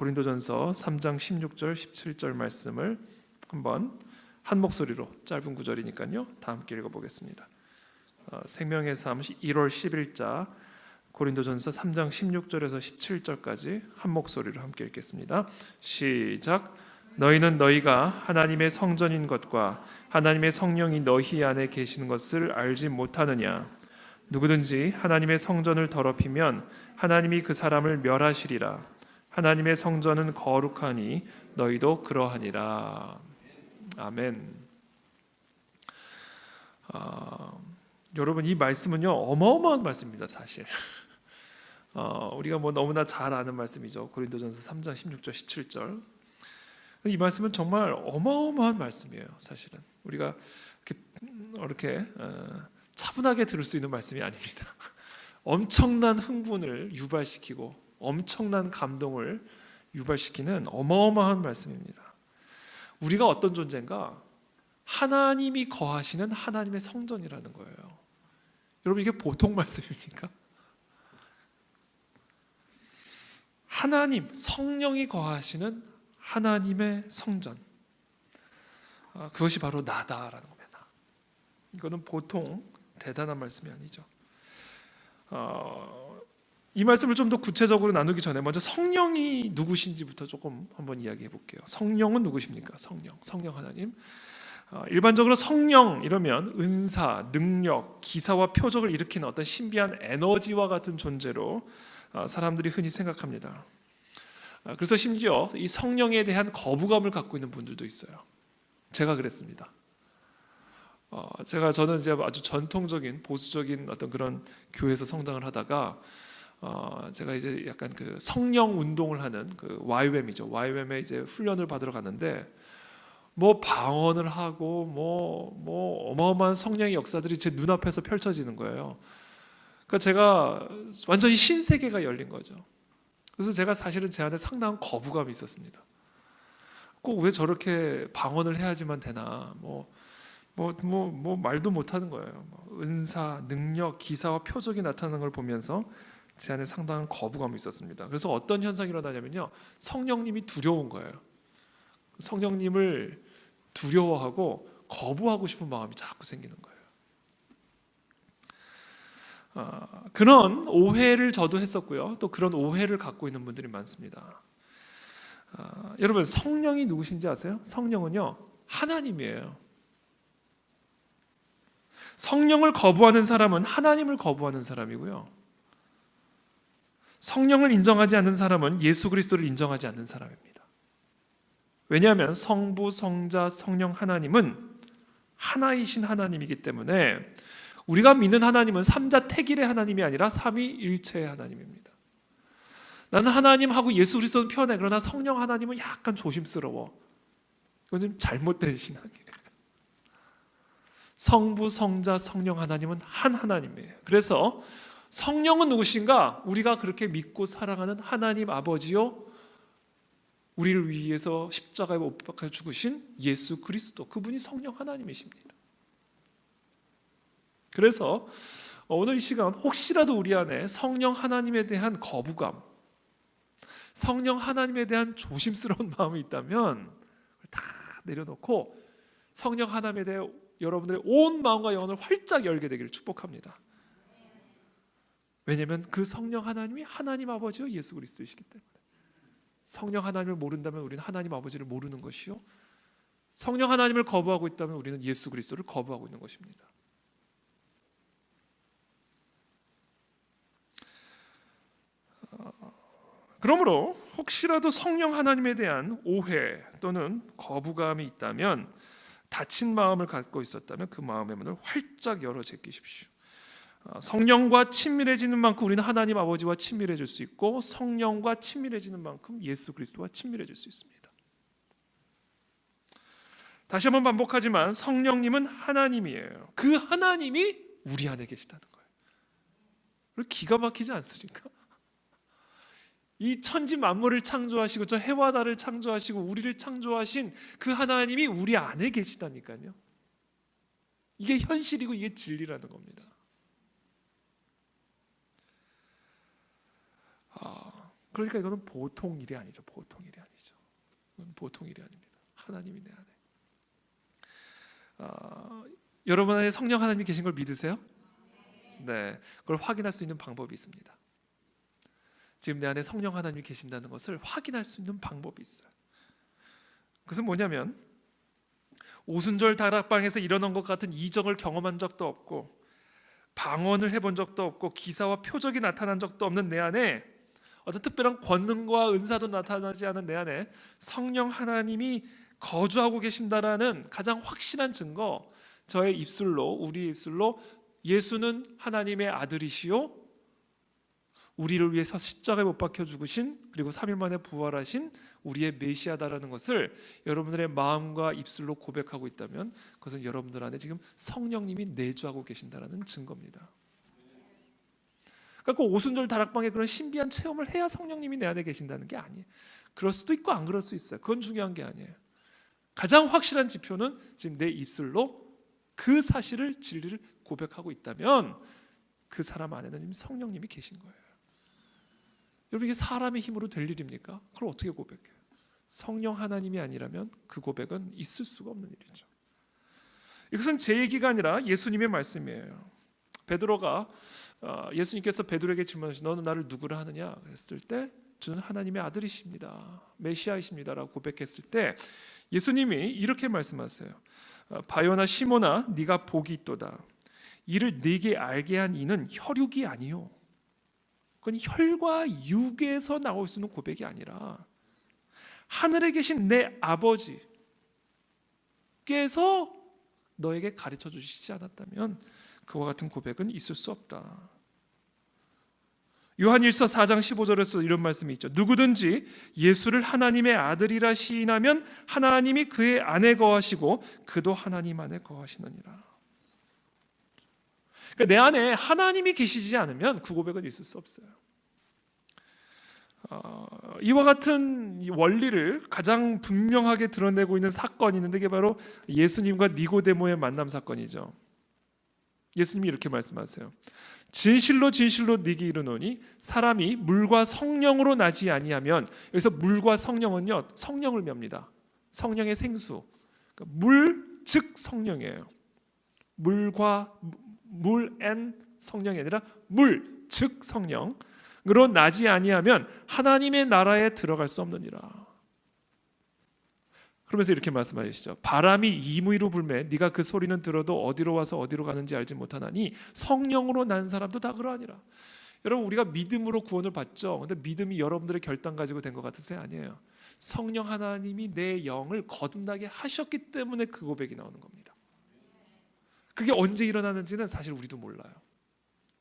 고린도전서 3장 16절 17절 말씀을 한번 한 목소리로, 짧은 구절이니까요, 다 함께 읽어보겠습니다. 생명의 삶 1월 10일자 고린도전서 3장 16절에서 17절까지 한 목소리로 함께 읽겠습니다. 시작. 너희는 너희가 하나님의 성전인 것과 하나님의 성령이 너희 안에 계시는 것을 알지 못하느냐? 누구든지 하나님의 성전을 더럽히면 하나님이 그 사람을 멸하시리라. 하나님의 성전은 거룩하니 너희도 그러하니라. 아멘. 여러분, 이 말씀은요 어마어마한 말씀입니다. 사실 우리가 너무나 잘 아는 말씀이죠. 고린도전서 3장 16절 17절. 이 말씀은 정말 어마어마한 말씀이에요. 사실은 우리가 이렇게 차분하게 들을 수 있는 말씀이 아닙니다. 엄청난 흥분을 유발시키고 엄청난 감동을 유발시키는 어마어마한 말씀입니다. 우리가 어떤 존재인가? 하나님이 거하시는 하나님의 성전이라는 거예요. 여러분, 이게 보통 말씀입니까? 하나님, 성령이 거하시는 하나님의 성전, 그것이 바로 나다라는 겁니다. 이거는 보통 대단한 말씀이 아니죠. 이 말씀을 좀 더 구체적으로 나누기 전에 먼저 성령이 누구신지부터 조금 한번 이야기해 볼게요. 성령은 누구십니까? 성령 하나님. 일반적으로 성령 이러면 은사, 능력, 기사와 표적을 일으키는 어떤 신비한 에너지와 같은 존재로 사람들이 흔히 생각합니다. 그래서 심지어 이 성령에 대한 거부감을 갖고 있는 분들도 있어요. 제가 그랬습니다. 저는 이제 아주 전통적인 보수적인 어떤 그런 교회에서 성장을 하다가 제가 이제 약간 그 성령 운동을 하는 그 YWAM이죠. YWAM에 이제 훈련을 받으러 갔는데 방언을 하고 어마어마한 성령의 역사들이 제 눈앞에서 펼쳐지는 거예요. 그러니까 제가 완전히 신세계가 열린 거죠. 그래서 제가 사실은 제 안에 상당한 거부감이 있었습니다. 꼭 왜 저렇게 방언을 해야지만 되나? 말도 못하는 거예요. 은사, 능력, 기사와 표적이 나타나는 걸 보면서 제 안에 상당한 거부감이 있었습니다. 그래서 어떤 현상이 일어나냐면요, 성령님이 두려운 거예요. 성령님을 두려워하고 거부하고 싶은 마음이 자꾸 생기는 거예요. 그런 오해를 저도 했었고요. 또 그런 오해를 갖고 있는 분들이 많습니다. 여러분, 성령이 누구신지 아세요? 성령은요, 하나님이에요. 성령을 거부하는 사람은 하나님을 거부하는 사람이고요. 성령을 인정하지 않는 사람은 예수 그리스도를 인정하지 않는 사람입니다. 왜냐하면 성부, 성자, 성령 하나님은 하나이신 하나님이기 때문에 우리가 믿는 하나님은 삼자택일의 하나님이 아니라 삼위일체의 하나님입니다. 나는 하나님하고 예수 그리스도는 편해. 그러나 성령 하나님은 약간 조심스러워. 이건 좀 잘못된 신학이에요. 성부, 성자, 성령 하나님은 한 하나님이에요. 그래서 성령은 누구신가? 우리가 그렇게 믿고 사랑하는 하나님 아버지요, 우리를 위해서 십자가에 못 박혀 죽으신 예수 그리스도, 그분이 성령 하나님이십니다. 그래서 오늘 이 시간 혹시라도 우리 안에 성령 하나님에 대한 거부감, 성령 하나님에 대한 조심스러운 마음이 있다면 다 내려놓고 성령 하나님에 대해 여러분들의 온 마음과 영혼을 활짝 열게 되기를 축복합니다. 왜냐하면 그 성령 하나님이 하나님 아버지요 예수 그리스도이시기 때문에. 성령 하나님을 모른다면 우리는 하나님 아버지를 모르는 것이요, 성령 하나님을 거부하고 있다면 우리는 예수 그리스도를 거부하고 있는 것입니다. 그러므로 혹시라도 성령 하나님에 대한 오해 또는 거부감이 있다면, 닫힌 마음을 갖고 있었다면 그 마음의 문을 활짝 열어 제끼십시오. 성령과 친밀해지는 만큼 우리는 하나님 아버지와 친밀해질 수 있고, 성령과 친밀해지는 만큼 예수 그리스도와 친밀해질 수 있습니다. 다시 한번 반복하지만 성령님은 하나님이에요. 그 하나님이 우리 안에 계시다는 거예요. 기가 막히지 않습니까? 이 천지 만물을 창조하시고 저 해와 달을 창조하시고 우리를 창조하신 그 하나님이 우리 안에 계시다니까요. 이게 현실이고 이게 진리라는 겁니다. 그러니까 이거는 보통 일이 아니죠. 보통 일이 아니죠. 이건 보통 일이 아닙니다. 하나님이 내 안에. 여러분 안에 성령 하나님이 계신 걸 믿으세요? 네, 그걸 확인할 수 있는 방법이 있습니다. 지금 내 안에 성령 하나님이 계신다는 것을 확인할 수 있는 방법이 있어요. 그것은 뭐냐면 오순절 다락방에서 일어난 것 같은 이적을 경험한 적도 없고 방언을 해본 적도 없고 기사와 표적이 나타난 적도 없는 내 안에 어떤 특별한 권능과 은사도 나타나지 않은 내 안에 성령 하나님이 거주하고 계신다라는 가장 확실한 증거, 저의 입술로, 우리 입술로 예수는 하나님의 아들이시요 우리를 위해서 십자가에 못 박혀 죽으신 그리고 3일 만에 부활하신 우리의 메시아다라는 것을 여러분들의 마음과 입술로 고백하고 있다면 그것은 여러분들 안에 지금 성령님이 내주하고 계신다라는 증거입니다. 그러니까 오순절 다락방에 그런 신비한 체험을 해야 성령님이 내 안에 계신다는 게 아니에요. 그럴 수도 있고 안 그럴 수 있어요. 그건 중요한 게 아니에요. 가장 확실한 지표는 지금 내 입술로 그 사실을, 진리를 고백하고 있다면 그 사람 안에는 이미 성령님이 계신 거예요. 여러분, 이게 사람의 힘으로 될 일입니까? 그걸 어떻게 고백해요? 성령 하나님이 아니라면 그 고백은 있을 수가 없는 일이죠. 이것은 제 얘기가 아니라 예수님의 말씀이에요. 베드로가 예수님께서 베드로에게 질문하신 너는 나를 누구라 하느냐 했을 때 저는 하나님의 아들이십니다, 메시아이십니다 라고 고백했을 때 예수님이 이렇게 말씀하세요. 바요나 시몬아 네가 복이 있도다. 이를 네게 알게 한 이는 혈육이 아니요, 그건 혈과 육에서 나올 수 있는 고백이 아니라 하늘에 계신 내 아버지께서 너에게 가르쳐 주시지 않았다면 그와 같은 고백은 있을 수 없다. 요한일서 4장 15절에서 이런 말씀이 있죠. 누구든지 예수를 하나님의 아들이라 시인하면 하나님이 그의 안에 거하시고 그도 하나님 안에 거하시느니라. 그러니까 내 안에 하나님이 계시지 않으면 그 고백은 있을 수 없어요. 이와 같은 원리를 가장 분명하게 드러내고 있는 사건이 있는데 그게 바로 예수님과 니고데모의 만남 사건이죠. 예수님이 이렇게 말씀하세요. 진실로 진실로 네게 이르노니 사람이 물과 성령으로 나지 아니하면, 여기서 물과 성령은요 성령을 묘합니다. 성령의 생수, 그러니까 물 즉 성령이에요. 물과 물 앤 성령이 아니라 물 즉 성령으로 나지 아니하면 하나님의 나라에 들어갈 수 없느니라. 그러면서 이렇게 말씀하시죠. 바람이 임의로 불매 네가 그 소리는 들어도 어디로 와서 어디로 가는지 알지 못하나니 성령으로 난 사람도 다 그러하니라. 여러분, 우리가 믿음으로 구원을 받죠. 근데 믿음이 여러분들의 결단 가지고 된 것 같으세요? 아니에요. 성령 하나님이 내 영을 거듭나게 하셨기 때문에 그 고백이 나오는 겁니다. 그게 언제 일어나는지는 사실 우리도 몰라요.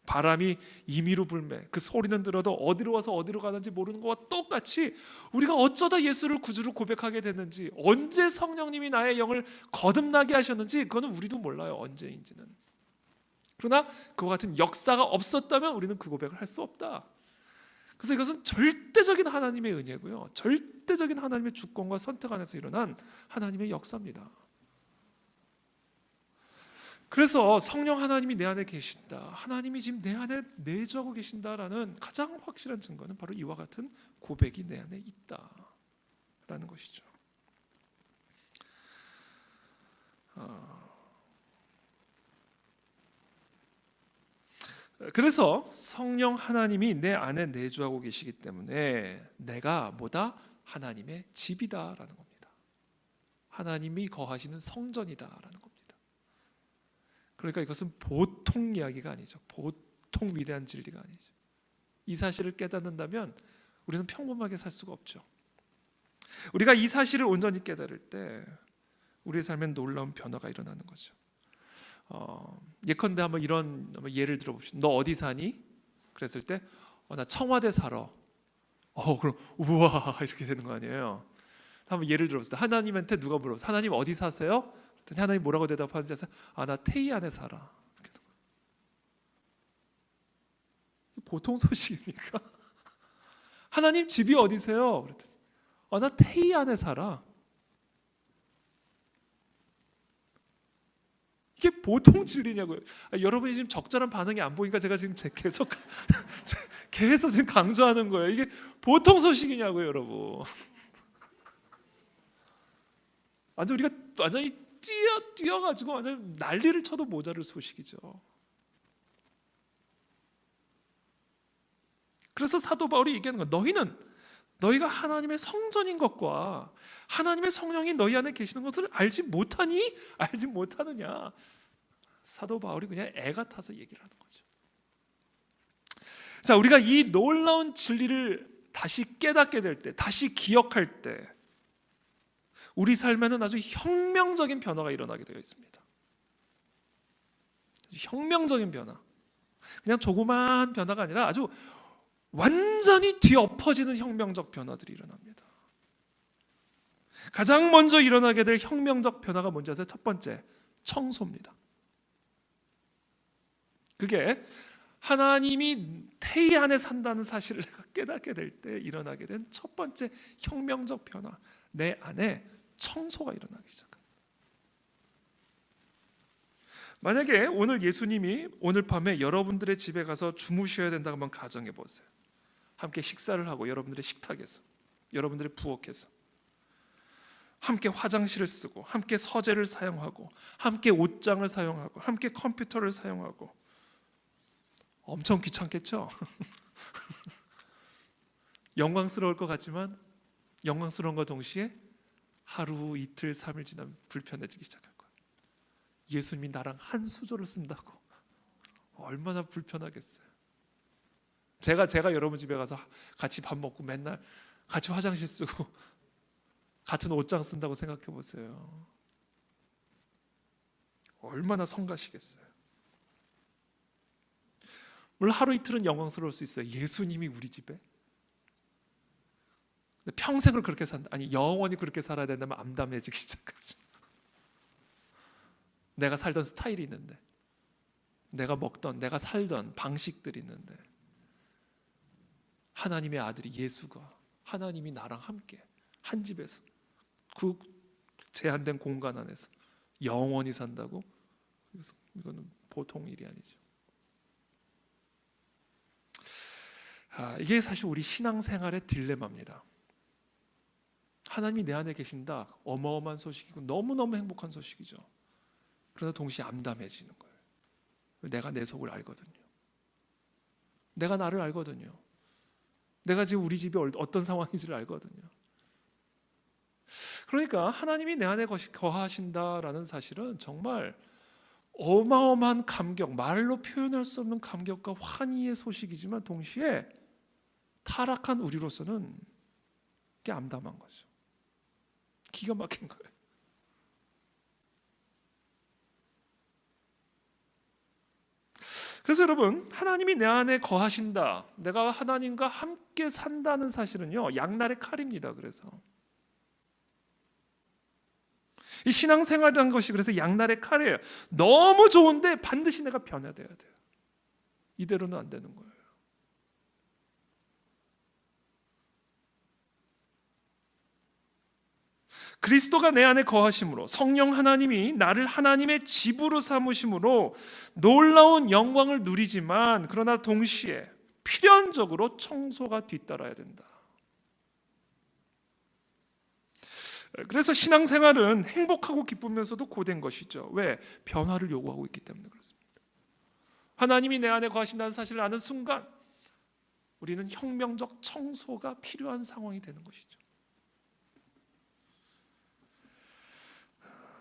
바람이 임의로 불매 그 소리는 들어도 어디로 와서 어디로 가는지 모르는 것과 똑같이 우리가 어쩌다 예수를 구주로 고백하게 됐는지, 언제 성령님이 나의 영을 거듭나게 하셨는지 그거는 우리도 몰라요. 언제인지는. 그러나 그와 같은 역사가 없었다면 우리는 그 고백을 할 수 없다. 그래서 이것은 절대적인 하나님의 은혜고요, 절대적인 하나님의 주권과 선택 안에서 일어난 하나님의 역사입니다. 그래서 성령 하나님이 내 안에 계신다, 하나님이 지금 내 안에 내주하고 계신다라는 가장 확실한 증거는 바로 이와 같은 고백이 내 안에 있다라는 것이죠. 그래서 성령 하나님이 내 안에 내주하고 계시기 때문에 내가 뭐다? 하나님의 집이다라는 겁니다. 하나님이 거하시는 성전이다라는 겁니다. 그러니까 이것은 보통 이야기가 아니죠. 보통 위대한 진리가 아니죠. 이 사실을 깨닫는다면 우리는 평범하게 살 수가 없죠. 우리가 이 사실을 온전히 깨달을 때 우리의 삶엔 놀라운 변화가 일어나는 거죠. 예컨대 한번 이런 예를 들어봅시다. 너 어디 사니? 그랬을 때 나 청와대 살아. 그럼 우와 이렇게 되는 거 아니에요. 한번 예를 들어봅시다. 하나님한테 누가 물어봤어요. 하나님 어디 사세요? 하나님 뭐라고 대답하는지 아세요? 나 태희 안에 살아. 보통 소식입니까? 하나님 집이 어디세요? 그랬더니 나 태희 안에 살아. 이게 보통 진리냐고요. 여러분이 지금 적절한 반응이 안 보니까 제가 지금 계속 지금 강조하는 거예요. 이게 보통 소식이냐고요, 여러분. 완전 우리가 완전히 뛰어가지고 완전 난리를 쳐도 모자랄 소식이죠. 그래서 사도 바울이 얘기하는 거야. 너희가 하나님의 성전인 것과 하나님의 성령이 너희 안에 계시는 것을 알지 못하니? 알지 못하느냐? 사도 바울이 그냥 애 같아서 얘기를 하는 거죠. 자, 우리가 이 놀라운 진리를 다시 깨닫게 될 때, 다시 기억할 때 우리 삶에는 아주 혁명적인 변화가 일어나게 되어 있습니다. 혁명적인 변화. 그냥 조그마한 변화가 아니라 아주 완전히 뒤엎어지는 혁명적 변화들이 일어납니다. 가장 먼저 일어나게 될 혁명적 변화가 뭔지 아세요? 첫 번째, 청소입니다. 그게 하나님이 태희 안에 산다는 사실을 내가 깨닫게 될 때 일어나게 된 첫 번째 혁명적 변화, 내 안에 청소가 일어나기 시작합니다. 만약에 오늘 예수님이 오늘 밤에 여러분들의 집에 가서 주무셔야 된다고 한번 가정해 보세요. 함께 식사를 하고 여러분들의 식탁에서, 여러분들의 부엌에서 함께 화장실을 쓰고 함께 서재를 사용하고 함께 옷장을 사용하고 함께 컴퓨터를 사용하고 엄청 귀찮겠죠? 영광스러울 것 같지만 영광스러운 것 동시에 하루, 이틀, 3일 지나면 불편해지기 시작할 거예요. 예수님이 나랑 한 수저를 쓴다고 얼마나 불편하겠어요. 제가 여러분 집에 가서 같이 밥 먹고 맨날 같이 화장실 쓰고 같은 옷장 쓴다고 생각해 보세요. 얼마나 성가시겠어요. 물론 하루 이틀은 영광스러울 수 있어요. 예수님이 우리 집에. 근데 평생을 그렇게 산다. 아니 영원히 그렇게 살아야 된다면 암담해지기 시작하죠. 내가 살던 스타일이 있는데, 내가 먹던, 내가 살던 방식들이 있는데, 하나님의 아들이 예수가, 하나님이 나랑 함께 한 집에서 그 제한된 공간 안에서 영원히 산다고? 그래서 이거는 보통 일이 아니죠. 이게 사실 우리 신앙생활의 딜레마입니다. 하나님이 내 안에 계신다, 어마어마한 소식이고 너무너무 행복한 소식이죠. 그러나 동시에 암담해지는 거예요. 내가 내 속을 알거든요. 내가 나를 알거든요. 내가 지금 우리 집이 어떤 상황인지를 알거든요. 그러니까 하나님이 내 안에 거하신다라는 사실은 정말 어마어마한 감격, 말로 표현할 수 없는 감격과 환희의 소식이지만 동시에 타락한 우리로서는 꽤 암담한 거죠. 기가 막힌 거예요. 그래서 여러분, 하나님이 내 안에 거하신다, 내가 하나님과 함께 산다는 사실은요, 양날의 칼입니다. 그래서 이 신앙생활이라는 것이 그래서 양날의 칼이에요. 너무 좋은데 반드시 내가 변화돼야 돼요. 이대로는 안 되는 거예요. 그리스도가 내 안에 거하심으로, 성령 하나님이 나를 하나님의 집으로 삼으심으로 놀라운 영광을 누리지만, 그러나 동시에 필연적으로 청소가 뒤따라야 된다. 그래서 신앙생활은 행복하고 기쁘면서도 고된 것이죠. 왜? 변화를 요구하고 있기 때문에 그렇습니다. 하나님이 내 안에 거하신다는 사실을 아는 순간 우리는 혁명적 청소가 필요한 상황이 되는 것이죠.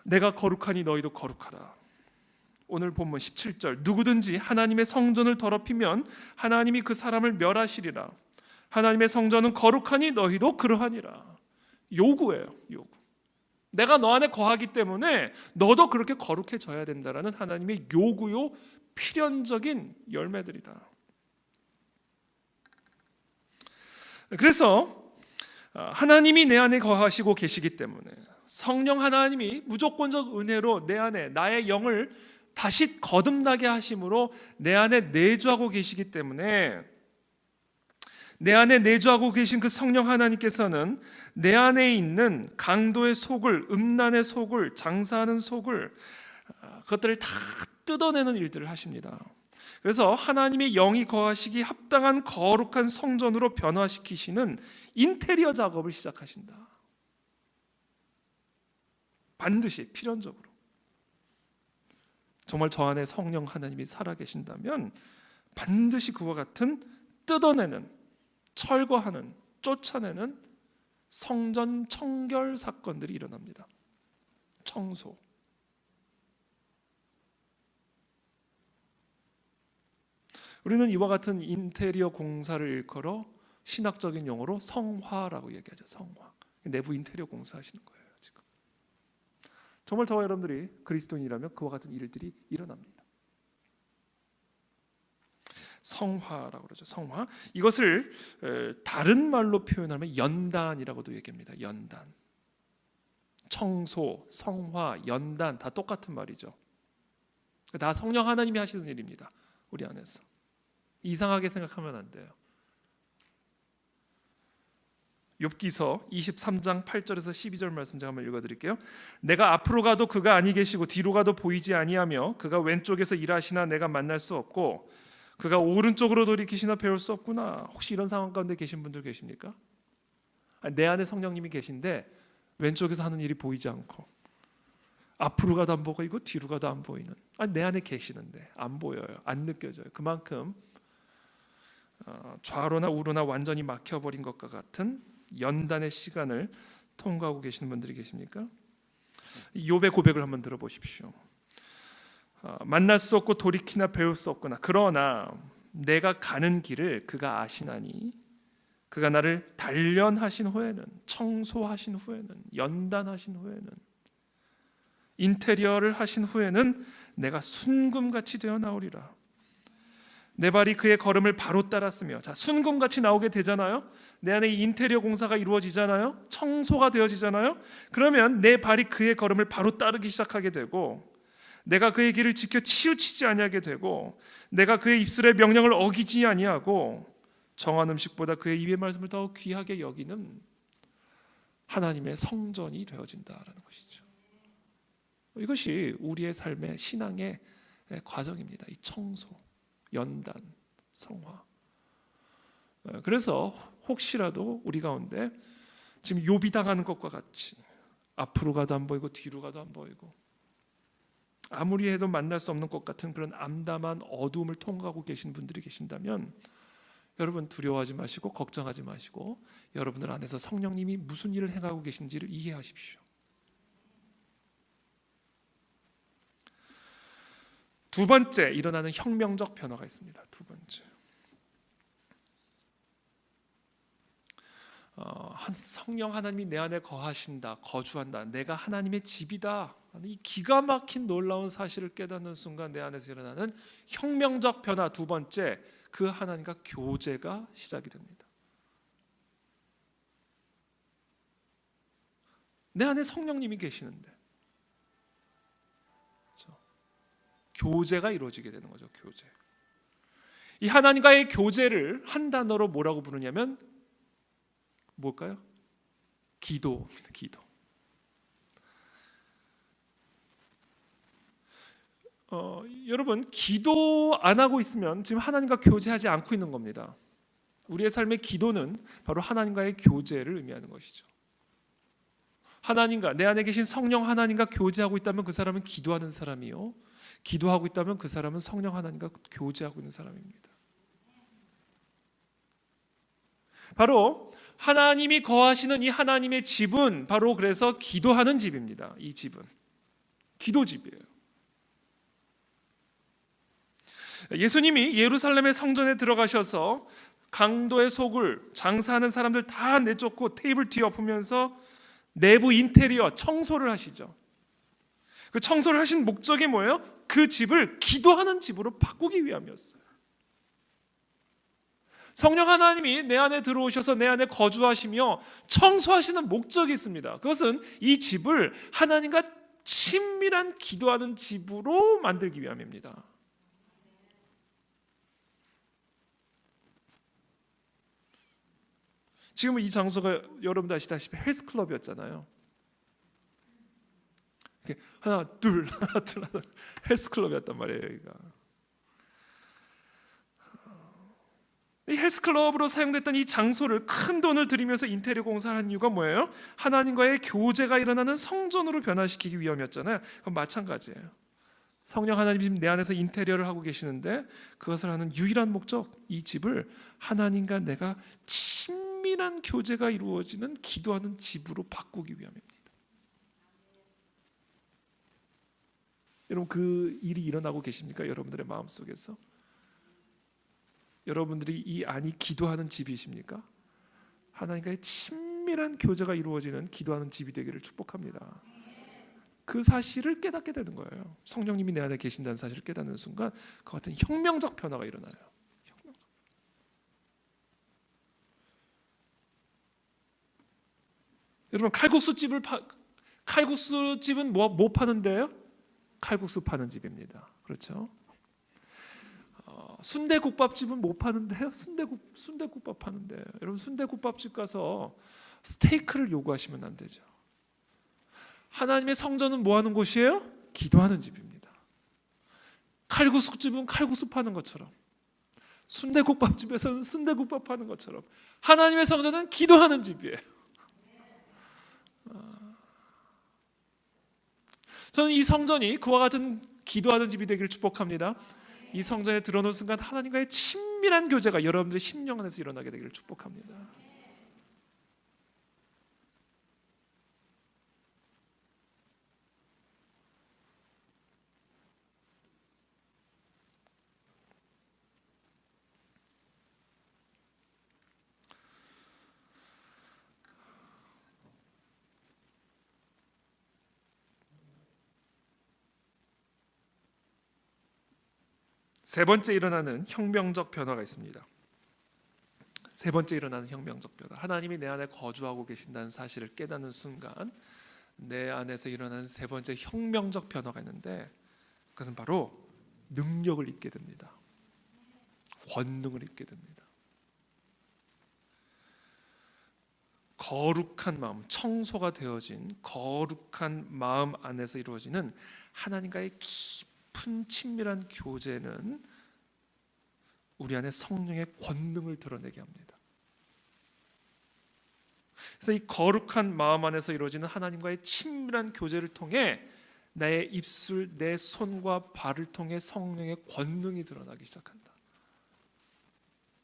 내가 거룩하니 너희도 거룩하라. 오늘 본문 17절, 누구든지 하나님의 성전을 더럽히면 하나님이 그 사람을 멸하시리라. 하나님의 성전은 거룩하니 너희도 그러하니라. 요구예요. 요구. 내가 너 안에 거하기 때문에 너도 그렇게 거룩해져야 된다라는 하나님의 요구요, 필연적인 열매들이다. 그래서 하나님이 내 안에 거하시고 계시기 때문에, 성령 하나님이 무조건적 은혜로 내 안에 나의 영을 다시 거듭나게 하심으로 내 안에 내주하고 계시기 때문에, 내 안에 내주하고 계신 그 성령 하나님께서는 내 안에 있는 강도의 속을, 음란의 속을, 장사하는 속을 그것들을 다 뜯어내는 일들을 하십니다. 그래서 하나님의 영이 거하시기 합당한 거룩한 성전으로 변화시키시는 인테리어 작업을 시작하신다. 반드시 필연적으로. 정말 저 안에 성령 하나님이 살아계신다면 반드시 그와 같은 뜯어내는, 철거하는, 쫓아내는 성전 청결 사건들이 일어납니다. 청소. 우리는 이와 같은 인테리어 공사를 일컬어 신학적인 용어로 성화라고 얘기하죠. 성화. 내부 인테리어 공사하시는 거예요. 지금 정말 저와 여러분들이 그리스도인이라면 그와 같은 일들이 일어납니다. 성화라고 그러죠. 성화. 이것을 다른 말로 표현하면 연단이라고도 얘기합니다. 연단. 청소, 성화, 연단 다 똑같은 말이죠. 다 성령 하나님이 하시는 일입니다. 우리 안에서. 이상하게 생각하면 안 돼요. 욥기서 23장 8절에서 12절 말씀 제가 한번 읽어드릴게요. 내가 앞으로 가도 그가 아니 계시고 뒤로 가도 보이지 아니하며 그가 왼쪽에서 일하시나 내가 만날 수 없고 그가 오른쪽으로 돌이키시나 배울 수 없구나. 혹시 이런 상황 가운데 계신 분들 계십니까? 내 안에 성령님이 계신데 왼쪽에서 하는 일이 보이지 않고 앞으로 가도 안 보이고 뒤로 가도 안 보이는, 내 안에 계시는데 안 보여요. 안 느껴져요. 그만큼 좌로나 우로나 완전히 막혀버린 것과 같은 연단의 시간을 통과하고 계시는 분들이 계십니까? 욥의 고백을 한번 들어보십시오. 만날 수 없고 돌이키나 배울 수 없구나. 그러나 내가 가는 길을 그가 아시나니 그가 나를 단련하신 후에는, 청소하신 후에는, 연단하신 후에는, 인테리어를 하신 후에는 내가 순금같이 되어 나오리라. 내 발이 그의 걸음을 바로 따랐으며. 자, 순금같이 나오게 되잖아요. 내 안에 인테리어 공사가 이루어지잖아요. 청소가 되어지잖아요. 그러면 내 발이 그의 걸음을 바로 따르기 시작하게 되고, 내가 그의 길을 지켜 치우치지 아니하게 되고, 내가 그의 입술의 명령을 어기지 아니하고 정한 음식보다 그의 입의 말씀을 더 귀하게 여기는 하나님의 성전이 되어진다라는 것이죠. 이것이 우리의 삶의 신앙의 과정입니다. 이 청소, 연단, 성화. 그래서 혹시라도 우리 가운데 지금 욥이 당하는 것과 같이 앞으로 가도 안 보이고 뒤로 가도 안 보이고 아무리 해도 만날 수 없는 것 같은 그런 암담한 어두움을 통과하고 계신 분들이 계신다면 여러분 두려워하지 마시고 걱정하지 마시고 여러분들 안에서 성령님이 무슨 일을 행하고 계신지를 이해하십시오. 두 번째 일어나는 혁명적 변화가 있습니다. 두 번째, 성령 하나님이 내 안에 거하신다, 거주한다, 내가 하나님의 집이다, 이 기가 막힌 놀라운 사실을 깨닫는 순간 내 안에서 일어나는 혁명적 변화. 두 번째, 그 하나님과 교제가 시작이 됩니다. 내 안에 성령님이 계시는데 교제가 이루어지게 되는 거죠. 교제. 이 하나님과의 교제를 한 단어로 뭐라고 부르냐면 뭘까요? 기도입니다. 기도. 여러분, 기도 안 하고 있으면 지금 하나님과 교제하지 않고 있는 겁니다. 우리의 삶의 기도는 바로 하나님과의 교제를 의미하는 것이죠. 하나님과, 내 안에 계신 성령 하나님과 교제하고 있다면 그 사람은 기도하는 사람이요, 기도하고 있다면 그 사람은 성령 하나님과 교제하고 있는 사람입니다. 바로 하나님이 거하시는 이 하나님의 집은 바로 그래서 기도하는 집입니다. 이 집은 기도집이에요. 예수님이 예루살렘의 성전에 들어가셔서 강도의 속을 장사하는 사람들 다 내쫓고 테이블 뒤엎으면서 내부 인테리어 청소를 하시죠. 그 청소를 하신 목적이 뭐예요? 그 집을 기도하는 집으로 바꾸기 위함이었어요. 성령 하나님이 내 안에 들어오셔서 내 안에 거주하시며 청소하시는 목적이 있습니다. 그것은 이 집을 하나님과 친밀한 기도하는 집으로 만들기 위함입니다. 지금 이 장소가 여러분들 아시다시피 헬스클럽이었잖아요. 하나 둘 하나 둘 하나 헬스클럽이었단 말이에요. 여기가 이 헬스클럽으로 사용됐던 이 장소를 큰 돈을 들이면서 인테리어 공사를 한 이유가 뭐예요? 하나님과의 교제가 일어나는 성전으로 변화시키기 위함이었잖아요. 그건 마찬가지예요. 성령 하나님 지금 내 안에서 인테리어를 하고 계시는데 그것을 하는 유일한 목적, 이 집을 하나님과 내가 친밀한 교제가 이루어지는 기도하는 집으로 바꾸기 위함입니다. 여러분 그 일이 일어나고 계십니까? 여러분들의 마음속에서? 여러분들이 이 안이 기도하는 집이십니까? 하나님과의 친밀한 교제가 이루어지는 기도하는 집이 되기를 축복합니다. 그 사실을 깨닫게 되는 거예요. 성령님이 내 안에 계신다는 사실을 깨닫는 순간 그 같은 혁명적 변화가 일어나요. 여러분 칼국수집은 뭐 파는데요? 칼국수 파는 집입니다. 그렇죠? 순대국밥집은 뭐 파는데요? 순대국밥 파는데 여러분 순대국밥집 가서 스테이크를 요구하시면 안 되죠. 하나님의 성전은 뭐 하는 곳이에요? 기도하는 집입니다. 칼국수집은 칼국수 파는 것처럼 순대국밥집에서는 순대국밥 파는 것처럼 하나님의 성전은 기도하는 집이에요. 저는 이 성전이 그와 같은 기도하는 집이 되기를 축복합니다. 이 성전에 들어오는 순간 하나님과의 친밀한 교제가 여러분들의 심령 안에서 일어나게 되기를 축복합니다. 세 번째 일어나는 혁명적 변화가 있습니다. 세 번째 일어나는 혁명적 변화. 하나님이 내 안에 거주하고 계신다는 사실을 깨닫는 순간 내 안에서 일어나는 세 번째 혁명적 변화가 있는데 그것은 바로 능력을 입게 됩니다. 권능을 입게 됩니다. 거룩한 마음, 청소가 되어진 거룩한 마음 안에서 이루어지는 하나님과의 깊은 친밀한 교제는 우리 안에 성령의 권능을 드러내게 합니다. 그래서 이 거룩한 마음 안에서 이루어지는 하나님과의 친밀한 교제를 통해 나의 입술, 내 손과 발을 통해 성령의 권능이 드러나기 시작한다.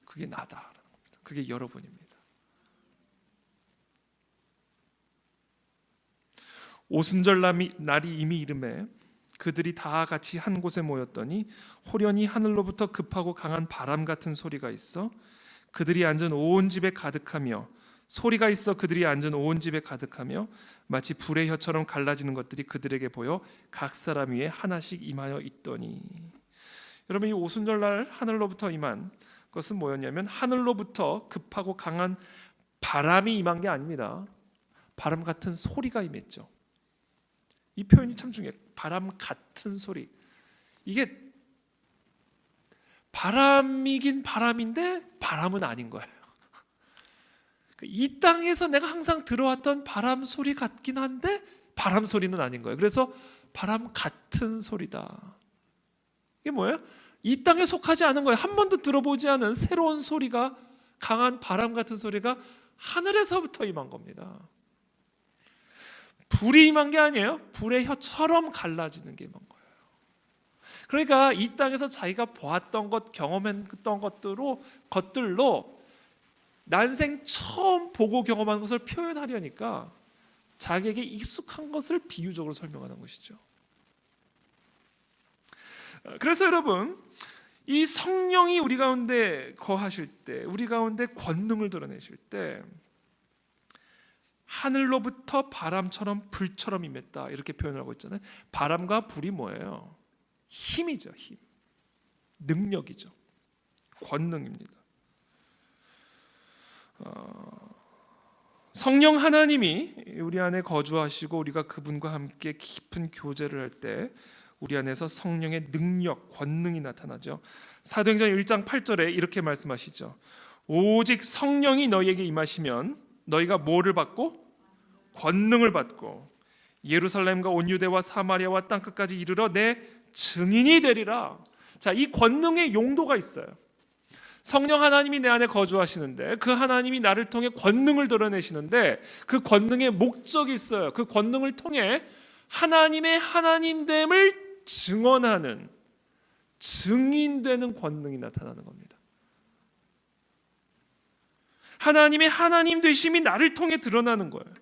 그게 나다라는 겁니다. 그게 여러분입니다. 오순절 날이 이미 이름에 그들이 다 같이 한 곳에 모였더니 호련히 하늘로부터 급하고 강한 바람 같은 소리가 있어 그들이 앉은 온 집에 가득하며 소리가 있어 그들이 앉은 온 집에 가득하며 마치 불의 혀처럼 갈라지는 것들이 그들에게 보여 각 사람 위에 하나씩 임하여 있더니. 여러분 이 오순절날 하늘로부터 임한 것은 뭐였냐면 하늘로부터 급하고 강한 바람이 임한 게 아닙니다. 바람 같은 소리가 임했죠. 이 표현이 참 중요해요. 바람 같은 소리. 이게 바람이긴 바람인데 바람은 아닌 거예요. 이 땅에서 내가 항상 들어왔던 바람 소리 같긴 한데 바람 소리는 아닌 거예요. 그래서 바람 같은 소리다. 이게 뭐예요? 이 땅에 속하지 않은 거예요. 한 번도 들어보지 않은 새로운 소리가, 강한 바람 같은 소리가 하늘에서부터 임한 겁니다. 불이 임한 게 아니에요. 불의 혀처럼 갈라지는 게 임한 거예요. 그러니까 이 땅에서 자기가 보았던 것, 경험했던 것들로 난생 처음 보고 경험한 것을 표현하려니까 자기에게 익숙한 것을 비유적으로 설명하는 것이죠. 그래서 여러분, 이 성령이 우리 가운데 거하실 때, 우리 가운데 권능을 드러내실 때 하늘로부터 바람처럼 불처럼 임했다 이렇게 표현을 하고 있잖아요. 바람과 불이 뭐예요? 힘이죠. 힘. 능력이죠. 권능입니다. 성령 하나님이 우리 안에 거주하시고 우리가 그분과 함께 깊은 교제를 할 때 우리 안에서 성령의 능력, 권능이 나타나죠. 사도행전 1장 8절에 이렇게 말씀하시죠. 오직 성령이 너희에게 임하시면 너희가 뭐를 받고? 권능을 받고 예루살렘과 온 유대와 사마리아와 땅끝까지 이르러 내 증인이 되리라. 자, 이 권능의 용도가 있어요. 성령 하나님이 내 안에 거주하시는데 그 하나님이 나를 통해 권능을 드러내시는데 그 권능의 목적이 있어요. 그 권능을 통해 하나님의 하나님됨을 증언하는, 증인되는 권능이 나타나는 겁니다. 하나님의 하나님 되심이 나를 통해 드러나는 거예요.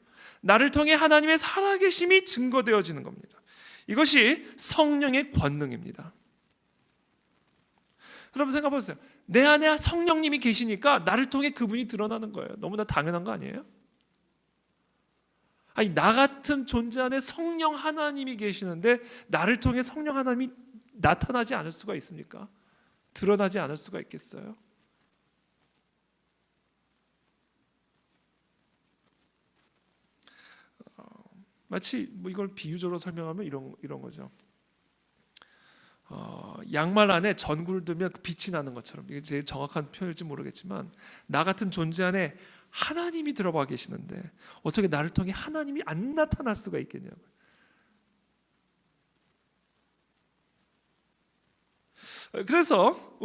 나를 통해 하나님의 살아계심이 증거되어지는 겁니다. 이것이 성령의 권능입니다. 여러분 생각해 보세요. 내 안에 성령님이 계시니까 나를 통해 그분이 드러나는 거예요. 너무나 당연한 거 아니에요? 아니, 나 같은 존재 안에 성령 하나님이 계시는데 나를 통해 성령 하나님이 나타나지 않을 수가 있습니까? 드러나지 않을 수가 있겠어요? 마치 이걸 비유적으로 설명하면 이런 거죠. 양말 안에 전구를 두면 빛이 나는 것처럼, 이게 제 정확한 표현일지 모르겠지만 나 같은 존재 안에 하나님이 들어와 계시는데 어떻게 나를 통해 하나님이 안 나타날 수가 있겠냐고요. 그래서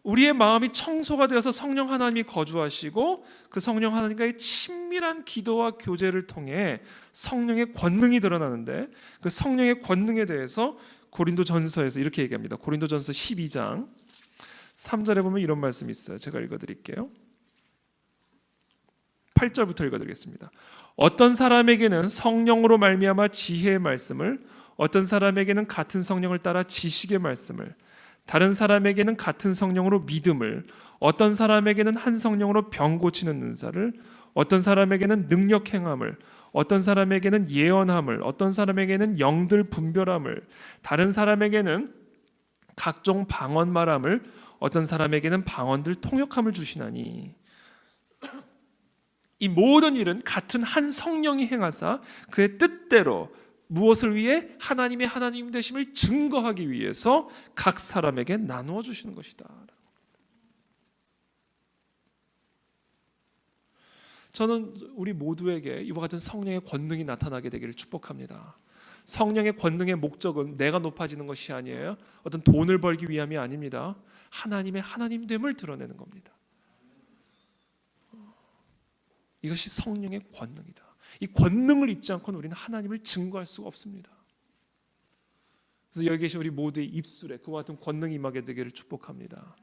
우리의 마음이 청소가 되어서 성령 하나님이 거주하시고 그 성령 하나님과의 친밀한 기도와 교제를 통해 성령의 권능이 드러나는데 그 성령의 권능에 대해서 고린도전서에서 이렇게 얘기합니다. 고린도전서 12장 3절에 보면 이런 말씀이 있어요. 제가 읽어드릴게요. 8절부터 읽어드리겠습니다. 어떤 사람에게는 성령으로 말미암아 지혜의 말씀을, 어떤 사람에게는 같은 성령을 따라 지식의 말씀을, 다른 사람에게는 같은 성령으로 믿음을, 어떤 사람에게는 한 성령으로 병 고치는 은사를, 어떤 사람에게는 능력 행함을, 어떤 사람에게는 예언함을, 어떤 사람에게는 영들 분별함을, 다른 사람에게는 각종 방언 말함을, 어떤 사람에게는 방언들 통역함을 주시나니 이 모든 일은 같은 한 성령이 행하사 그의 뜻대로 무엇을 위해? 하나님의 하나님 되심을 증거하기 위해서 각 사람에게 나누어 주시는 것이다. 저는 우리 모두에게 이와 같은 성령의 권능이 나타나게 되기를 축복합니다. 성령의 권능의 목적은 내가 높아지는 것이 아니에요. 어떤 돈을 벌기 위함이 아닙니다. 하나님의 하나님됨을 드러내는 겁니다. 이것이 성령의 권능이다. 이 권능을 입지 않고는 우리는 하나님을 증거할 수가 없습니다. 그래서 여기 계신 우리 모두의 입술에 그와 같은 권능이 임하게 되기를 축복합니다.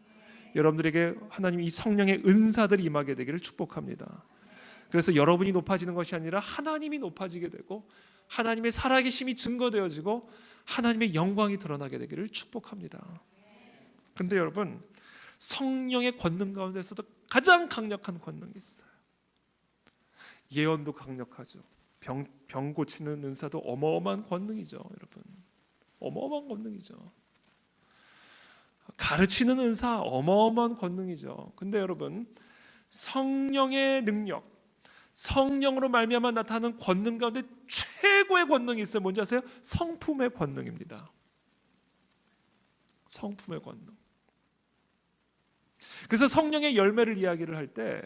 여러분들에게 하나님이 이 성령의 은사들이 임하게 되기를 축복합니다. 그래서 여러분이 높아지는 것이 아니라 하나님이 높아지게 되고 하나님의 살아계심이 증거되어지고 하나님의 영광이 드러나게 되기를 축복합니다. 그런데 여러분, 성령의 권능 가운데서도 가장 강력한 권능이 있어요. 예언도 강력하죠. 병 고치는 은사도 어마어마한 권능이죠. 여러분, 어마어마한 권능이죠. 가르치는 은사 어마어마한 권능이죠. 근데 여러분, 성령의 능력, 성령으로 말미암아 나타나는 권능 가운데 최고의 권능이 있어요. 뭔지 아세요? 성품의 권능입니다. 성품의 권능. 그래서 성령의 열매를 이야기를 할 때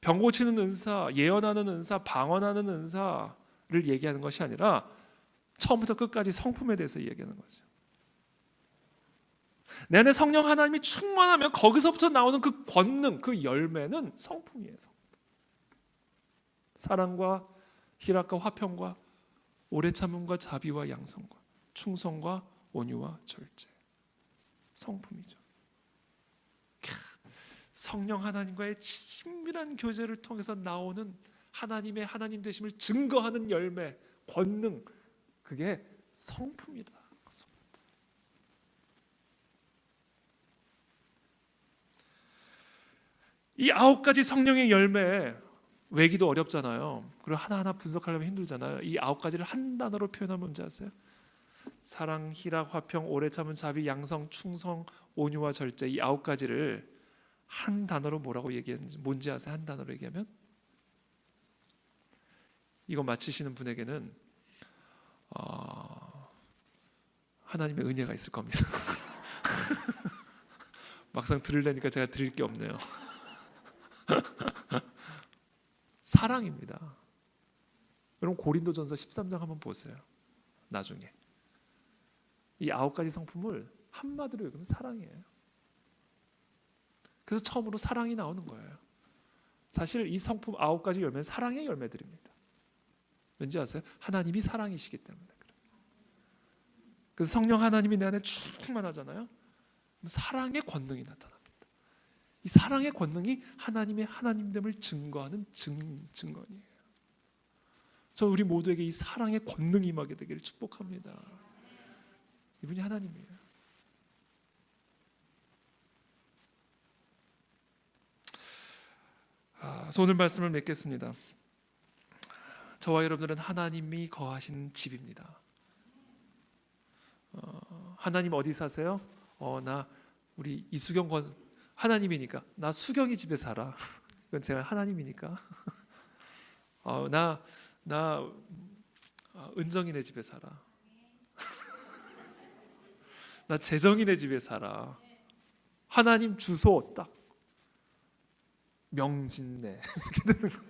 병 고치는 은사, 예언하는 은사, 방언하는 은사를 얘기하는 것이 아니라 처음부터 끝까지 성품에 대해서 얘기하는 거죠. 내 안에 성령 하나님이 충만하면 거기서부터 나오는 그 권능, 그 열매는 성품이에요. 성품. 사랑과 희락과 화평과 오래 참음과 자비와 양성과 충성과 온유와 절제. 성품이죠. 성령 하나님과의 친밀한 교제를 통해서 나오는 하나님의 하나님 되심을 증거하는 열매, 권능, 그게 성품이다. 이 9가지 성령의 열매 외기도 어렵잖아요. 그리고 하나하나 분석하려면 힘들잖아요. 이 9가지를 한 단어로 표현하면 뭔지 아세요? 사랑, 희락, 화평, 오래 참은 자비, 양성, 충성, 온유와 절제. 이 9가지를 한 단어로 뭐라고 얘기했는지 뭔지 아세요? 한 단어로 얘기하면 이거 맞히시는 분에게는 하나님의 은혜가 있을 겁니다. 막상 들으려니까 제가 드릴 게 없네요. 사랑입니다. 여러분 고린도전서 13장 한번 보세요. 나중에 이 9가지 성품을 한마디로 얘기하면 사랑이에요. 그래서 처음으로 사랑이 나오는 거예요. 사실 이 성품 9가지 열매는 사랑의 열매들입니다. 왠지 아세요? 하나님이 사랑이시기 때문에 그래요. 그래서 성령 하나님이 내 안에 충만하잖아요. 사랑의 권능이 나타납니다. 이 사랑의 권능이 하나님의 하나님됨을 증거하는 증거이에요. 저 우리 모두에게 이 사랑의 권능이 임하게 되기를 축복합니다. 이분이 하나님이에요. 그래서 오늘 말씀을 맺겠습니다. 저와 여러분들은 하나님이 거하신 집입니다. 하나님 어디 사세요? 나 우리 이수경 하나님이니까 나 수경이 집에 살아. 이건 제가 하나님이니까. 나 은정이네 집에 살아. 나 재정이네 집에 살아. 하나님 주소 딱 명진네 이렇게 되는 거.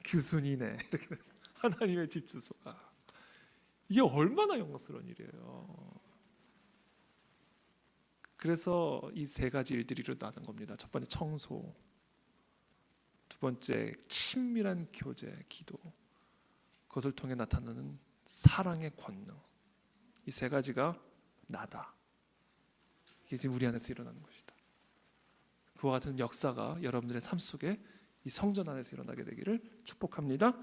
규순이네 이렇게 되는 거. 하나님의 집 주소가 이게 얼마나 영광스러운 일이에요. 그래서 이 3가지 일들이 일어나는 겁니다. 첫 번째 청소, 두 번째 친밀한 교제, 기도, 그것을 통해 나타나는 사랑의 권능. 이 3가지가 나다. 이게 지금 우리 안에서 일어나는 것이다. 그와 같은 역사가 여러분들의 삶 속에 이 성전 안에서 일어나게 되기를 축복합니다.